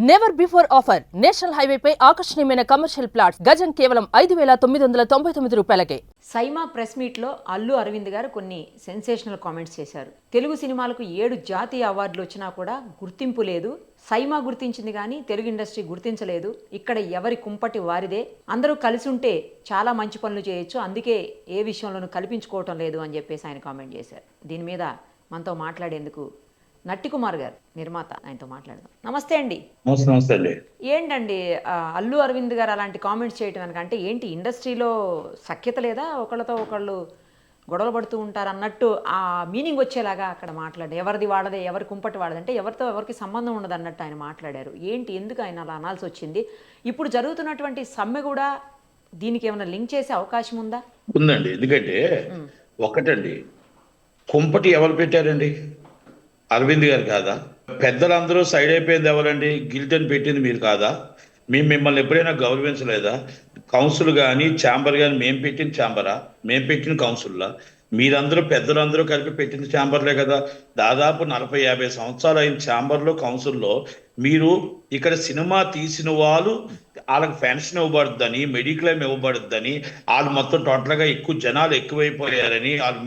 Never before offer national హైవేపై ఆకర్షణీయమైన commercial plots గజం కేవలం 5,999 రూపాయలకే. సైమా ప్రెస్ మీట్లో అల్లు అరవింద్ గారు కొన్ని సెన్సేషనల్ కామెంట్స్ చేశారు. తెలుగు సినిమాలకు 7 జాతీయ అవార్డులు వచ్చినా కూడా గుర్తింపు లేదు. సైమా గుర్తించింది కానీ తెలుగు ఇండస్ట్రీ గుర్తించలేదు. ఇక్కడ ఎవరి కుంపటి వారిదే. అందరూ కలిసి ఉంటే చాలా మంచి పనులు చేయొచ్చు, అందుకే ఏ విషయంలోనూ కల్పించుకోవటం లేదు అని చెప్పేసి ఆయన కామెంట్ చేశారు. దీని మీద మనతో మాట్లాడేందుకు నట్టి కుమార్ గారు, నిర్మాత, ఆయనతో మాట్లాడదాం. నమస్తే అండి. నమస్తే అండి. ఏంటండి అల్లు అరవింద్ గారు అలాంటి కామెంట్స్ చేయటం వెనక అంటే ఏంటి, ఇండస్ట్రీలో సఖ్యత లేదా, ఒకళ్ళతో ఒకళ్ళు గొడవలు పడుతూ ఉంటారు అన్నట్టు ఆ మీనింగ్ వచ్చేలాగా అక్కడ మాట్లాడారు. ఎవరిది వాడదే, ఎవరి కుంపటి వాడదే, అంటే ఎవరితో ఎవరికి సంబంధం ఉండదు అన్నట్టు ఆయన మాట్లాడారు. ఏంటి, ఎందుకు ఆయన అలా అనాల్సి వచ్చింది? ఇప్పుడు జరుగుతున్నటువంటి సమ్మె కూడా దీనికి ఏమైనా లింక్ చేసే అవకాశం ఉందా? ఉందండి. ఎందుకంటే ఒకటండి, కుంపటి ఎవరు పెట్టారండి? అరవింద్ గారు కాదా? పెద్దలందరూ సైడ్ అయిపోయింది ఎవరండి? గిల్టన్ పెట్టింది మీరు కాదా? మేము మిమ్మల్ని ఎప్పుడైనా గౌరవించలేదా? కౌన్సిల్ కానీ ఛాంబర్ కానీ మేము పెట్టిన ఛాంబరా? మేము పెట్టిన కౌన్సిల్లా? మీరందరూ పెద్దలందరూ కలిపి పెట్టిన ఛాంబర్లే కదా. దాదాపు 40-50 సంవత్సరాలు అయిన ఛాంబర్లో, కౌన్సిల్లో మీరు ఇక్కడ సినిమా తీసిన వాళ్ళు వాళ్ళకి పెన్షన్ ఇవ్వబడుద్దని, మెడిక్లెయిమ్ ఇవ్వబడుద్దని, వాళ్ళు మొత్తం టోటల్గా ఎక్కువ జనాలు ఎక్కువైపోయారని, వాళ్ళు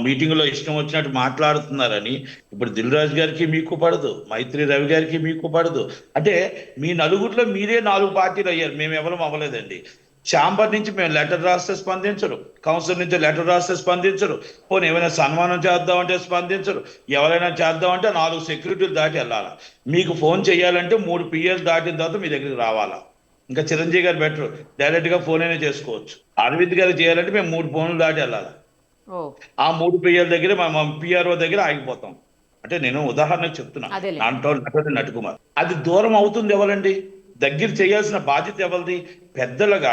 మీటింగ్లో ఇష్టం వచ్చినట్టు మాట్లాడుతున్నారని. ఇప్పుడు దిల్ రాజు గారికి మీకు పడదు, మైత్రి రవి గారికి మీకు పడదు. అంటే మీ నలుగురిలో మీరే 4 పార్టీలు అయ్యారు, మేము ఎవరు అవ్వలేదండి. ఛాంబర్ నుంచి మేము లెటర్ రాస్తే స్పందించరు, కౌన్సిల్ నుంచి లెటర్ రాస్తే స్పందించరు, పోనీ ఏమైనా సన్మానం చేద్దామంటే స్పందించరు, ఎవరైనా చేద్దామంటే 4 సెక్యూరిటీలు దాటి వెళ్ళాలా. మీకు ఫోన్ చేయాలంటే 3 పిఎస్ దాటిన తర్వాత మీ దగ్గరికి రావాలా. ఇంకా చిరంజీవి గారు బెటర్, డైరెక్ట్గా ఫోన్ అయినా చేసుకోవచ్చు. అరవింద్ గారు చేయాలంటే మేము 3 ఫోన్లు దాటి వెళ్ళాలి. ఆ 3 పిఎల్ దగ్గర మా పిఆర్ఓ దగ్గర ఆగిపోతాం. అంటే నేను ఉదాహరణకు చెప్తున్నా, దాంట్లో నటుకుమార్. అది దూరం అవుతుంది ఎవరండి? దగ్గర చేయాల్సిన బాధ్యత ఎవరిది? పెద్దలుగా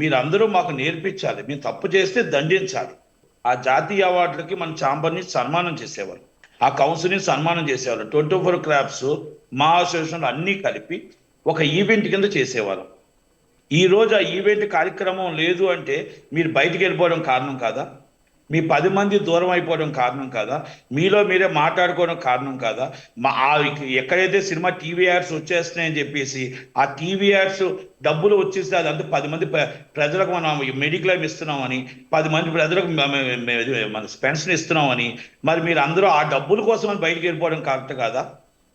మీరందరూ మాకు నేర్పించాలి, మేము తప్పు చేస్తే దండించాలి. ఆ జాతీయ అవార్డులకి మన ఛాంబర్ని సన్మానం చేసేవారు, ఆ కౌన్సిల్ని సన్మానం చేసేవారు. 24 క్రాఫ్ట్స్ మా అసోసియేషన్లో అన్నీ కలిపి ఒక ఈవెంట్ కింద చేసేవారు. ఈరోజు ఆ ఈవెంట్ కార్యక్రమం లేదు అంటే మీరు బయటికి వెళ్ళిపోవడం కారణం కాదా? మీ 10 మంది దూరం అయిపోవడం కారణం కాదా? మీలో మీరే మాట్లాడుకోవడం కారణం కాదా? ఎక్కడైతే సినిమా టీవీ యాడ్స్ వచ్చేస్తున్నాయని చెప్పేసి ఆ టీవీ యాడ్స్ డబ్బులు వచ్చేస్తే అదంతా 10 మంది ప్రజలకు మనం మెడిక్లెయిమ్ ఇస్తున్నామని, 10 మంది ప్రజలకు మన పెన్షన్ ఇస్తున్నామని, మరి మీరు అందరూ ఆ డబ్బుల కోసం అని బయటికి వెళ్ళిపోవడం కరెక్ట్ కాదా?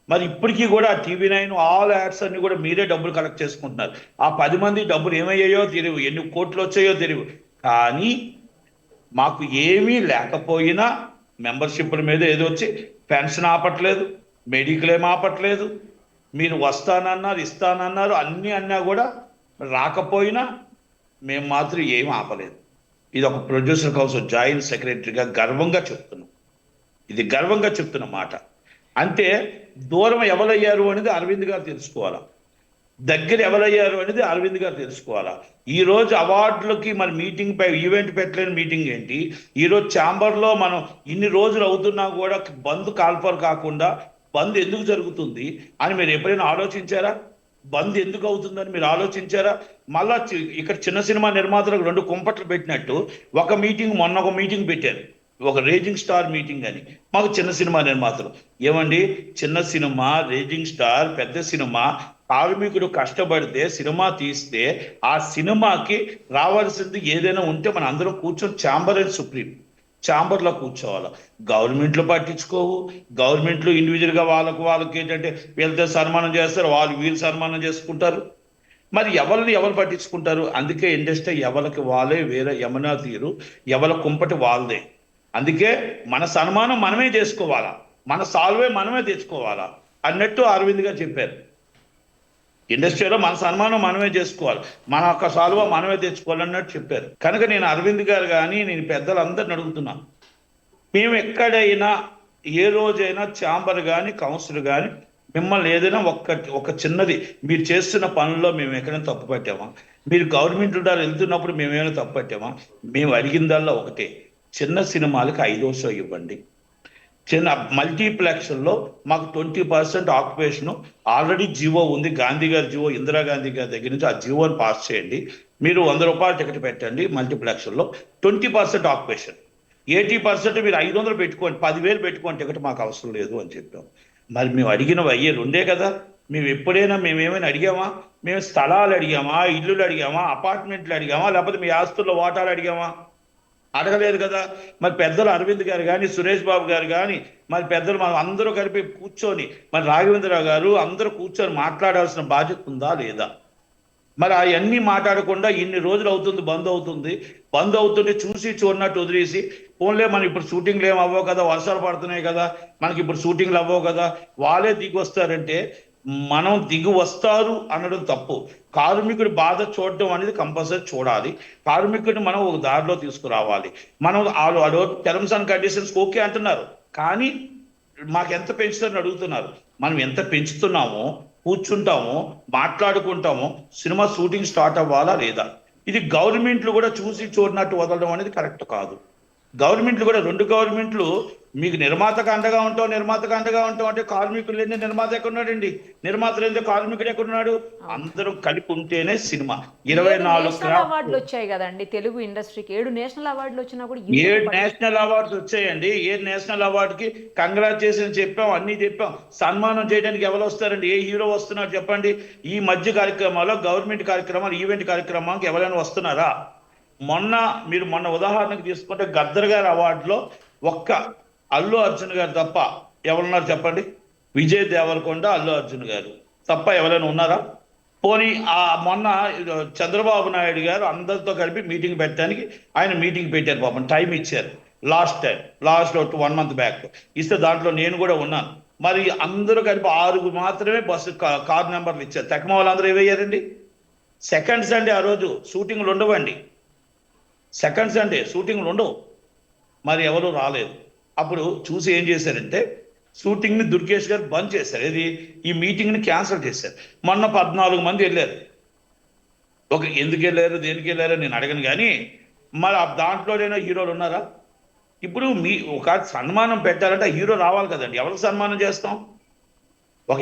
మరి ఇప్పటికీ కూడా TV9 ఆల్ యాడ్స్ అన్ని కూడా మీరే డబ్బులు కలెక్ట్ చేసుకుంటున్నారు. ఆ 10 మంది డబ్బులు ఏమయ్యాయో తెలియవు, ఎన్ని కోట్లు వచ్చాయో తెలియవు. కానీ మాకు ఏమీ లేకపోయినా మెంబర్షిప్ల మీద ఏదో వచ్చి పెన్షన్ ఆపట్లేదు, మెడిక్లెయిమ్ ఆపట్లేదు. మీరు వస్తానన్నారు, ఇస్తానన్నారు, అన్నీ అన్నా కూడా రాకపోయినా మేము మాత్రం ఏమి ఆపలేదు. ఇది ఒక ప్రొడ్యూసర్ కౌన్సిల్ జాయింట్ సెక్రటరీగా గర్వంగా చెప్తున్నాం. ఇది గర్వంగా చెప్తున్న మాట. అంటే దూరం ఎవరయ్యారు అనేది అరవింద్ గారు తెలుసుకోవాలా, దగ్గర ఎవరయ్యారు అనేది అరవింద్ గారు తెలుసుకోవాలా. ఈరోజు అవార్డులకి మన మీటింగ్ పై ఈవెంట్ పెట్టలేని మీటింగ్ ఏంటి? ఈరోజు ఛాంబర్లో మనం ఇన్ని రోజులు అవుతున్నా కూడా బంద్ కాల్ఫర్ కాకుండా బంద్ ఎందుకు జరుగుతుంది అని మీరు ఎప్పుడైనా ఆలోచించారా? బంద్ ఎందుకు అవుతుందని మీరు ఆలోచించారా? మళ్ళా ఇక్కడ చిన్న సినిమా నిర్మాతలకు 2 కుంపట్లు పెట్టినట్టు మొన్న ఒక మీటింగ్ పెట్టారు, ఒక రేజింగ్ స్టార్ మీటింగ్ అని. మాకు చిన్న సినిమా నిర్మాతలు ఏమండి, చిన్న సినిమా, రేజింగ్ స్టార్, పెద్ద సినిమా, కార్మికుడు కష్టపడితే సినిమా తీస్తే ఆ సినిమాకి రావాల్సింది ఏదైనా ఉంటే మన అందరం కూర్చొని ఛాంబర్ అండ్ సుప్రీం ఛాంబర్లో కూర్చోవాలి. గవర్నమెంట్లో పట్టించుకోవు. గవర్నమెంట్లో ఇండివిజువల్గా వాళ్ళకి ఏంటంటే వీళ్ళతో సన్మానం చేస్తారు, వీళ్ళు సన్మానం చేసుకుంటారు. మరి ఎవరు పట్టించుకుంటారు? అందుకే ఇండస్ట్రీ ఎవరికి వాళ్ళే వేరే యమునా తీరు, ఎవరి కుంపటి వాళ్ళదే. అందుకే మన సన్మానం మనమే చేసుకోవాలా, మన సాల్వే మనమే తెచ్చుకోవాలా అన్నట్టు అరవింద్ గారు చెప్పారు. ఇండస్ట్రీలో మన సన్మానం మనమే చేసుకోవాలి, మన యొక్క సాల్వ మనమే తెచ్చుకోవాలన్నట్టు చెప్పారు. కనుక నేను అరవింద్ గారు కానీ నేను పెద్దలందరిని అడుగుతున్నాను, మేము ఎక్కడైనా ఏ రోజైనా ఛాంబర్ కానీ కౌన్సిల్ కానీ మిమ్మల్ని ఏదైనా ఒక చిన్నది మీరు చేస్తున్న పనుల్లో మేము ఎక్కడైనా తప్పు పట్టామా? మీరు గవర్నమెంట్ ద్వారా వెళ్తున్నప్పుడు మేమేమైనా తప్పు పట్టామా? మేము అడిగిందల్లా ఒకటే, చిన్న సినిమాలకి 5వ షో ఇవ్వండి. చిన్న మల్టీప్లెక్స్లో మాకు 20% ఆక్యుపేషన్ ఆల్రెడీ జీవో ఉంది, గాంధీ గారి జీవో, ఇందిరాగాంధీ గారి దగ్గర నుంచి ఆ జీవోని పాస్ చేయండి. మీరు 100 రూపాయల టికెట్ పెట్టండి, మల్టీప్లెక్స్లో 20% ఆక్యుపేషన్, 80% మీరు 500 పెట్టుకోండి, 10,000 పెట్టుకోండి టికెట్, మాకు అవసరం లేదు అని చెప్పాం. మరి మేము అడిగినవి అయ్యే 2 కదా. మేము ఎప్పుడైనా మేమేమైనా అడిగామా? మేము స్థలాలు అడిగామా, ఇల్లులు అడిగామా, అపార్ట్మెంట్లు అడిగామా, లేకపోతే మీ ఆస్తుల్లో వాటాలు అడిగామా? అడగలేదు కదా. మరి పెద్దలు అరవింద్ గారు కానీ, సురేష్ బాబు గారు కానీ, మరి పెద్దలు మనం అందరూ కలిపి కూర్చొని, మరి రాఘవేంద్రరావు గారు అందరూ కూర్చొని మాట్లాడాల్సిన బాధ్యత ఉందా లేదా? మరి అవన్నీ మాట్లాడకుండా ఇన్ని రోజులు అవుతుంది, బంద్ అవుతుంది చూసి చూడనట్టు వదిలేసి, ఫోన్లే మనం ఇప్పుడు షూటింగ్లు ఏం అవ్వవు కదా, వర్షాలు పడుతున్నాయి కదా, మనకి ఇప్పుడు షూటింగ్లు అవ్వవు కదా, వాళ్ళే దిగి వస్తారంటే మనం దిగి వస్తారు అనడం తప్పు. కార్మికుడి బాధ చూడడం అనేది కంపల్సరీ చూడాలి. కార్మికుడిని మనం ఒక దారిలో తీసుకురావాలి. మనం వాళ్ళు టర్మ్స్ అండ్ కండిషన్స్ ఓకే అంటున్నారు, కానీ మాకు ఎంత పెంచుతారని అడుగుతున్నారు. మనం ఎంత పెంచుతున్నామో కూర్చుంటామో మాట్లాడుకుంటామో సినిమా షూటింగ్ స్టార్ట్ అవ్వాలా లేదా? ఇది గవర్నమెంట్లు కూడా చూసి చూడనట్టు వదలడం అనేది కరెక్ట్ కాదు. గవర్నమెంట్లు కూడా, రెండు గవర్నమెంట్లు మీకు నిర్మాతకు అండగా ఉంటాం అంటే కార్మికులు లేని నిర్మాత ఎక్కడున్నాడండి? నిర్మాత లేని కార్మికుడు ఎక్కడున్నాడు? అందరూ కలిపి ఉంటేనే సినిమా. 24 అవార్డులు వచ్చాయి కదండి తెలుగు ఇండస్ట్రీకి. 7 నేషనల్ అవార్డులు వచ్చినా కూడా 7 నేషనల్ అవార్డ్స్ వచ్చాయండి. 7 నేషనల్ అవార్డుకి కంగ్రాచులేషన్ చెప్పాం, అన్ని చెప్పాం. సన్మానం చేయడానికి ఎవరు వస్తారండి? ఏ హీరో వస్తున్నారు చెప్పండి? ఈ మధ్య కార్యక్రమాల్లో, గవర్నమెంట్ కార్యక్రమాలు, ఈవెంట్ కార్యక్రమానికి ఎవరైనా వస్తున్నారా? మొన్న ఉదాహరణకు తీసుకుంటే గద్దర్ గారి అవార్డులో ఒక్క అల్లు అర్జున్ గారు తప్ప ఎవరున్నారు చెప్పండి? విజయ్ దేవరకొండ, అల్లు అర్జున్ గారు తప్ప ఎవరైనా ఉన్నారా? పోనీ మొన్న చంద్రబాబు నాయుడు గారు అందరితో కలిపి మీటింగ్ పెట్టడానికి ఆయన మీటింగ్ పెట్టారు, పాపం టైం ఇచ్చారు. లాస్ట్ 1 month బ్యాక్ ఇస్తే దాంట్లో నేను కూడా ఉన్నాను. మరి అందరూ కలిపి 6 మాత్రమే బస్సు కార్ నెంబర్లు ఇచ్చారు. తక్కువ వాళ్ళందరూ ఏమయ్యారండి? సెకండ్ సండే ఆ రోజు షూటింగ్లు ఉండవండి. సెకండ్ సండే షూటింగ్లు ఉండవు. మరి ఎవరు రాలేదు. అప్పుడు చూసి ఏం చేశారంటే షూటింగ్ని దుర్గేష్ గారు బంద్ చేశారు. ఇది ఈ మీటింగ్ని క్యాన్సిల్ చేశారు. మొన్న 14 మంది వెళ్ళారు. ఎందుకు వెళ్ళారు, దేనికి వెళ్ళారో నేను అడగను, కానీ మరి దాంట్లోనైనా హీరోలు ఉన్నారా? ఇప్పుడు ఒక సన్మానం పెట్టాలంటే హీరో రావాలి కదండి. ఎవరికి సన్మానం చేస్తాం?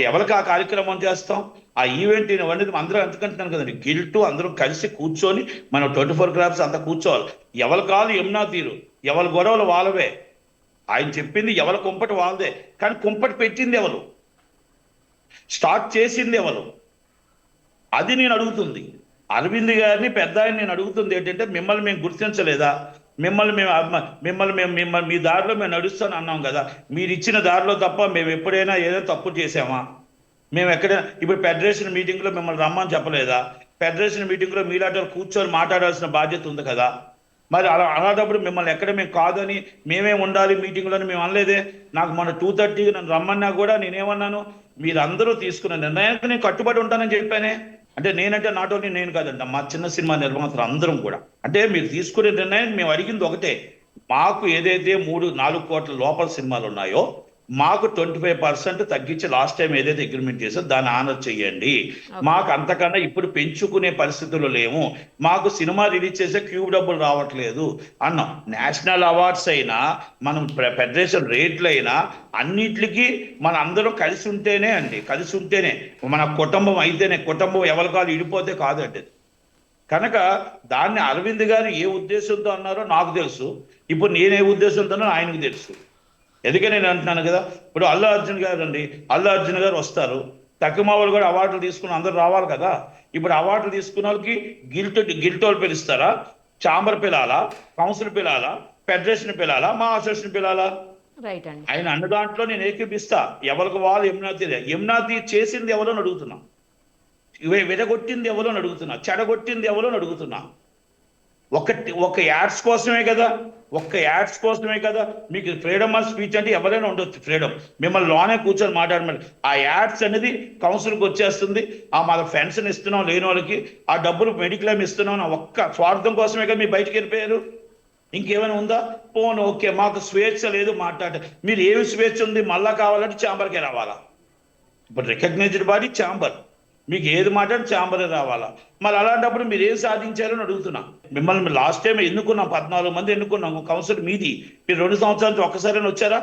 ఎవరికి ఆ కార్యక్రమం చేస్తాం? ఆ ఈవెంట్ అనేది అందరూ అందుకుంటున్నాను కదండి. గిల్టు అందరూ కలిసి కూర్చొని మనం 24 క్రాఫ్ట్స్ అంతా కూర్చోవాలి. ఎవరి కాలు యమునా తీరు, ఎవరి గొడవలు వాళ్ళవే. ఆయన చెప్పింది ఎవరి కుంపటి వాళ్ళదే, కానీ కుంపటి పెట్టింది ఎవరు? స్టార్ట్ చేసింది ఎవరు? అది నేను అడుగుతుంది. అరవింద్ గారిని, పెద్ద ఆయన నేను అడుగుతుంది ఏంటంటే, మిమ్మల్ని మేము గుర్తించలేదా? మిమ్మల్ని మేము మీ దారిలో మేము నడుస్తాను అన్నాం కదా, మీరు ఇచ్చిన దారిలో తప్ప మేము ఎప్పుడైనా ఏదో తప్పు చేసామా? మేము ఎక్కడైనా ఇప్పుడు ఫెడరేషన్ మీటింగ్లో మిమ్మల్ని రమ్మని చెప్పలేదా? ఫెడరేషన్ మీటింగ్లో మీలాంటి కూర్చొని మాట్లాడాల్సిన బాధ్యత ఉంది కదా. మరి అలాంటప్పుడు మిమ్మల్ని ఎక్కడ మేము కాదని, మేమే ఉండాలి మీటింగ్లో అని మేము అనలేదే. నాకు మన 2:30కి నన్ను రమ్మన్నా కూడా నేనేమన్నాను? మీరందరూ తీసుకున్న నిర్ణయానికి నేను కట్టుబడి ఉంటానని చెప్పానే. అంటే నేనంటే నాట్ ఓన్లీ నేను కాదండి, మా చిన్న సినిమా నిర్మాతలు అందరం కూడా. అంటే మీరు తీసుకునే నిర్ణయం మేము అడిగింది ఒకటే, మాకు ఏదైతే 3-4 కోట్ల లోపల సినిమాలు ఉన్నాయో మాకు 25% తగ్గించి లాస్ట్ టైం ఏదైతే అగ్రిమెంట్ చేసో దాన్ని ఆనర్ చేయండి. మాకు అంతకన్నా ఇప్పుడు పెంచుకునే పరిస్థితులు లేవు. మాకు సినిమా రిలీజ్ చేసే క్యూబ్ డబ్బులు రావట్లేదు అన్నాం. నేషనల్ అవార్డ్స్ అయినా, మనం ఫెడరేషన్ రేట్లు అయినా, అన్నిటికీ మన అందరం కలిసి ఉంటేనే అండి, కలిసి ఉంటేనే మన కుటుంబం అయితేనే. కుటుంబం ఎవరి కాదు ఇడిపోతే కాదండి. కనుక దాన్ని అరవింద్ గారు ఏ ఉద్దేశంతో అన్నారో నాకు తెలుసు, ఇప్పుడు నేనే ఉద్దేశంతోనో ఆయనకు తెలుసు. ఎందుకని నేను అంటున్నాను కదా, ఇప్పుడు అల్లు అర్జున్ గారు అండి, అల్లు అర్జున్ గారు వస్తారు, తక్కువ వాళ్ళు కూడా అవార్డులు తీసుకుని అందరూ రావాలి కదా. ఇప్పుడు అవార్డులు తీసుకున్న వాళ్ళకి గిల్టోలు పిలుస్తారా? ఛాంబర్ పిలాలా? కౌన్సిల్ పిలాలా? ఫెడరేషన్ పిలాలా? మా అసోసియేషన్ పిలాలా? రైట్ అండి. ఆయన అన్న దాంట్లో నేను ఏకీపిస్తా. ఎవరికి వాళ్ళు యమునాథి చేసింది ఎవరో అని అడుగుతున్నా, విడగొట్టింది ఎవరో అని అడుగుతున్నా, చెడగొట్టింది ఎవరో అని అడుగుతున్నా. ఒక యాడ్స్ కోసమే కదా. మీకు ఫ్రీడమ్ ఆఫ్ స్పీచ్ అంటే ఎవరైనా ఉండొచ్చు, ఫ్రీడమ్. మిమ్మల్ని లోనే కూర్చొని మాట్లాడమని ఆ యాడ్స్ అనేది కౌన్సిల్కి వచ్చేస్తుంది. మన పెన్షన్ ఇస్తున్నాం లేని వాళ్ళకి, ఆ డబ్బులు మెడిక్లెయిమ్ ఇస్తున్నాం ఒక్క స్వార్థం కోసమే కదా మీరు బయటికి వెళ్ళిపోయారు. ఇంకేమైనా ఉందా? పోను ఓకే, మాకు స్వేచ్ఛ లేదు మాట్లాడే. మీరు ఏమి స్వేచ్ఛ ఉంది? మళ్ళా కావాలంటే ఛాంబర్కే రావాలా? ఇప్పుడు రికగ్నైజ్డ్ బాడీ ఛాంబర్, మీకు ఏది మాట్లాడి ఛాంబరే రావాలా? మరి అలాంటప్పుడు మీరు ఏం సాధించారని అడుగుతున్నా. మిమ్మల్ని లాస్ట్ టైం ఎన్నుకున్నాం, 14 మంది ఎన్నుకున్నాం. కౌన్సిల్ మీది. మీరు 2 సంవత్సరాలు ఒక్కసారైనా వచ్చారా?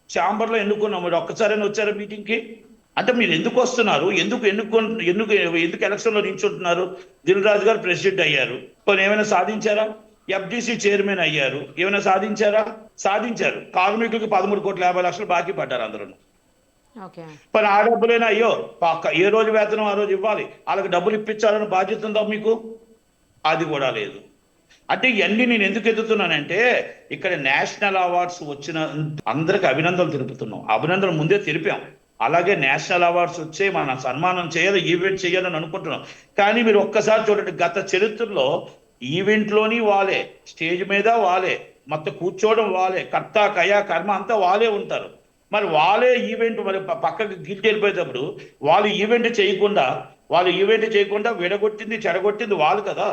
ఛాంబర్లో ఎన్నుకున్నాం, మీరు ఒక్కసారైనా వచ్చారా మీటింగ్కి? అంటే మీరు ఎందుకు వస్తున్నారు? ఎందుకు ఎలక్షన్లో నిల్చుంటున్నారు? దిల్ రాజు గారు ప్రెసిడెంట్ అయ్యారు, కొన్ని ఏమైనా సాధించారా? FDC చైర్మన్ అయ్యారు, ఏమైనా సాధించారా? సాధించారు. కార్మికులకి 13,50,00,000 బాకీ పడ్డారు అందరూ. ఓకే. మరి ఆ డబ్బులైనా అయ్యో ఏ రోజు వేతనం ఆ రోజు ఇవ్వాలి, వాళ్ళకి డబ్బులు ఇప్పించాలని బాధ్యత ఉందా మీకు? అది కూడా లేదు. అంటే ఇవన్నీ నేను ఎందుకు ఎదుగుతున్నానంటే, ఇక్కడ నేషనల్ అవార్డ్స్ వచ్చిన అందరికి అభినందనలు తెలుపుతున్నాం. అభినందనలు ముందే తెలిపాం. అలాగే నేషనల్ అవార్డ్స్ వచ్చే మన సన్మానం చేయాలి, ఈవెంట్ చేయాలని అనుకుంటున్నాం. కానీ మీరు ఒక్కసారి చూడండి, గత చరిత్రలో ఈవెంట్లోని వాళ్ళే, స్టేజ్ మీద వాళ్ళే, మొత్తం కూర్చోవడం వాళ్ళే, కర్త కయా కర్మ అంతా వాళ్ళే ఉంటారు. మరి వాళ్ళే ఈవెంట్ మరి పక్కకి గిల్ట్ వెళ్ళిపోయేటప్పుడు వాళ్ళు ఈవెంట్ చేయకుండా విడగొట్టింది చెడగొట్టింది వాళ్ళు కదా.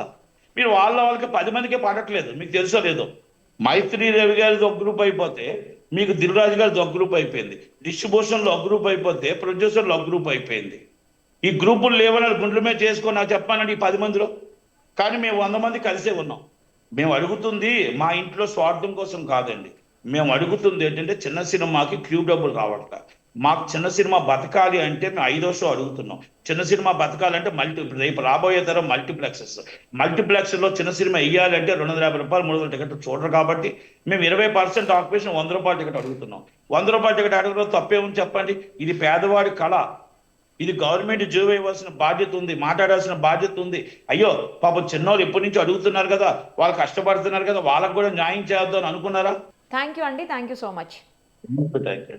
మీరు వాళ్ళకి 10 మందికే పడట్లేదు, మీకు తెలుసో లేదో. మైత్రి రవి గారిది ఒక గ్రూప్ అయిపోతే మీకు దిల్రాజు గారిది ఒక గ్రూప్ అయిపోయింది, డిస్ట్రిబ్యూషన్లో ఒక గ్రూప్ అయిపోతే ప్రొడ్యూసర్లో ఒక గ్రూప్ అయిపోయింది. ఈ గ్రూపులు లేవని గుండ్ల మీద చేసుకొని నాకు చెప్పానండి ఈ 10 మందిలో. కానీ మేము 100 మంది కలిసే ఉన్నాం. మేము అడుగుతుంది మా ఇంట్లో స్వార్థం కోసం కాదండి. మేము అడుగుతుంది ఏంటంటే చిన్న సినిమాకి క్యూ డబ్బులు రావట్ల. మాకు చిన్న సినిమా బతకాలి అంటే మేము 5వ షో అడుగుతున్నాం. చిన్న సినిమా బతకాలంటే రేపు రాబోయే తరం మల్టీప్లెక్స్లో చిన్న సినిమా వెయ్యాలంటే 250 రూపాయలు 300 టికెట్ చూడరు. కాబట్టి మేము 20% ఆక్యుపేషన్ 100 రూపాయల టికెట్ అడుగుతున్నాం. 100 రూపాయల టికెట్ అడగడం తప్పేమని చెప్పండి? ఇది పేదవాడి కళ. ఇది గవర్నమెంట్ జీవో ఇవ్వాల్సిన బాధ్యత ఉంది, మాట్లాడాల్సిన బాధ్యత ఉంది. అయ్యో పాపం చిన్నోళ్ళు ఎప్పటి నుంచి అడుగుతున్నారు కదా, వాళ్ళు కష్టపడుతున్నారు కదా, వాళ్ళకు కూడా న్యాయం చేద్దాం అనుకున్నారా? థ్యాంక్ యూ అండి, thank you so much. Thank you.